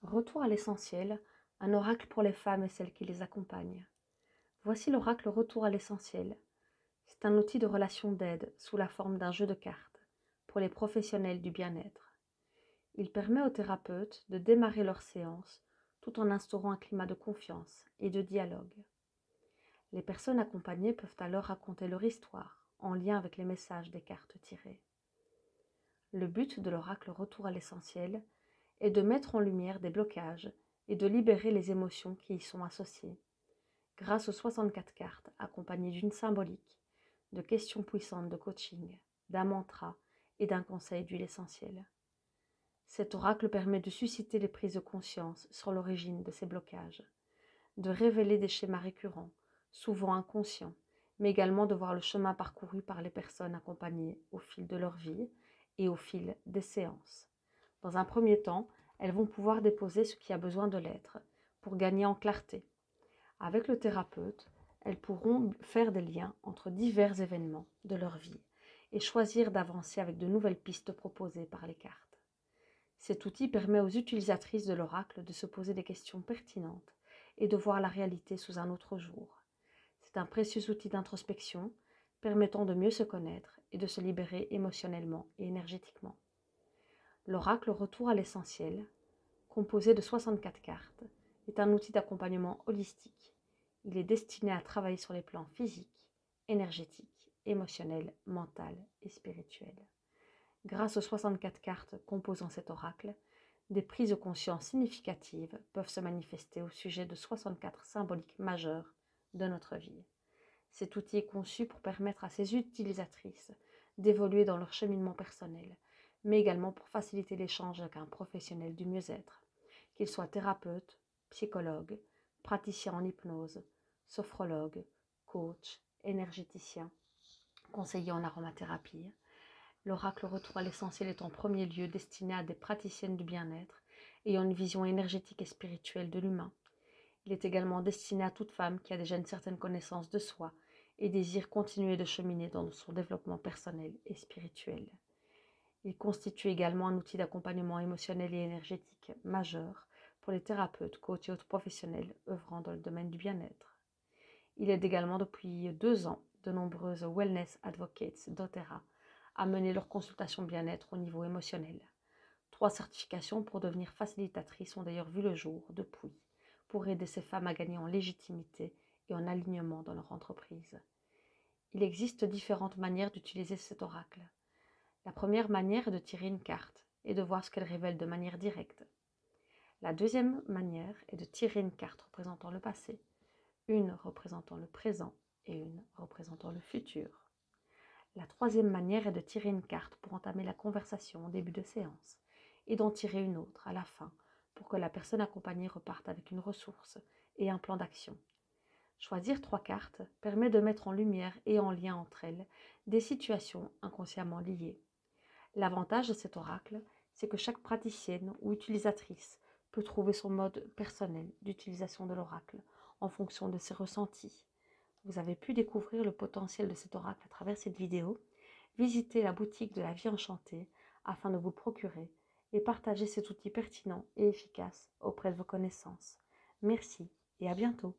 Retour à l'essentiel, un oracle pour les femmes et celles qui les accompagnent. Voici l'oracle Retour à l'essentiel. C'est un outil de relation d'aide sous la forme d'un jeu de cartes pour les professionnels du bien-être. Il permet aux thérapeutes de démarrer leur séance tout en instaurant un climat de confiance et de dialogue. Les personnes accompagnées peuvent alors raconter leur histoire en lien avec les messages des cartes tirées. Le but de l'oracle Retour à l'essentiel est de mettre en lumière des blocages et de libérer les émotions qui y sont associées, grâce aux 64 cartes accompagnées d'une symbolique, de questions puissantes de coaching, d'un mantra et d'un conseil d'huile essentielle. Cet oracle permet de susciter les prises de conscience sur l'origine de ces blocages, de révéler des schémas récurrents, souvent inconscients, mais également de voir le chemin parcouru par les personnes accompagnées au fil de leur vie et au fil des séances. Dans un premier temps, elles vont pouvoir déposer ce qui a besoin de l'être pour gagner en clarté. Avec le thérapeute, elles pourront faire des liens entre divers événements de leur vie et choisir d'avancer avec de nouvelles pistes proposées par les cartes. Cet outil permet aux utilisatrices de l'oracle de se poser des questions pertinentes et de voir la réalité sous un autre jour. C'est un précieux outil d'introspection permettant de mieux se connaître et de se libérer émotionnellement et énergétiquement. L'oracle Retour à l'essentiel, composé de 64 cartes, est un outil d'accompagnement holistique. Il est destiné à travailler sur les plans physiques, énergétiques, émotionnels, mental et spirituel. Grâce aux 64 cartes composant cet oracle, des prises de conscience significatives peuvent se manifester au sujet de 64 symboliques majeures de notre vie. Cet outil est conçu pour permettre à ses utilisatrices d'évoluer dans leur cheminement personnel, mais également pour faciliter l'échange avec un professionnel du mieux-être, qu'il soit thérapeute, psychologue, praticien en hypnose, sophrologue, coach, énergéticien, conseiller en aromathérapie. L'oracle Retour à l'essentiel est en premier lieu destiné à des praticiennes du bien-être ayant une vision énergétique et spirituelle de l'humain. Il est également destiné à toute femme qui a déjà une certaine connaissance de soi et désire continuer de cheminer dans son développement personnel et spirituel. Il constitue également un outil d'accompagnement émotionnel et énergétique majeur pour les thérapeutes, coachs et autres professionnels œuvrant dans le domaine du bien-être. Il aide également depuis 2 ans de nombreuses wellness advocates doTERRA à mener leurs consultations bien-être au niveau émotionnel. 3 certifications pour devenir facilitatrices ont d'ailleurs vu le jour depuis, pour aider ces femmes à gagner en légitimité et en alignement dans leur entreprise. Il existe différentes manières d'utiliser cet oracle. La première manière est de tirer une carte et de voir ce qu'elle révèle de manière directe. La deuxième manière est de tirer une carte représentant le passé, une représentant le présent et une représentant le futur. La troisième manière est de tirer une carte pour entamer la conversation au début de séance et d'en tirer une autre à la fin pour que la personne accompagnée reparte avec une ressource et un plan d'action. Choisir 3 cartes permet de mettre en lumière et en lien entre elles des situations inconsciemment liées. L'avantage de cet oracle, c'est que chaque praticienne ou utilisatrice peut trouver son mode personnel d'utilisation de l'oracle en fonction de ses ressentis. Vous avez pu découvrir le potentiel de cet oracle à travers cette vidéo. Visitez la boutique de la vie enchantée afin de vous le procurer et partager cet outil pertinent et efficace auprès de vos connaissances. Merci et à bientôt.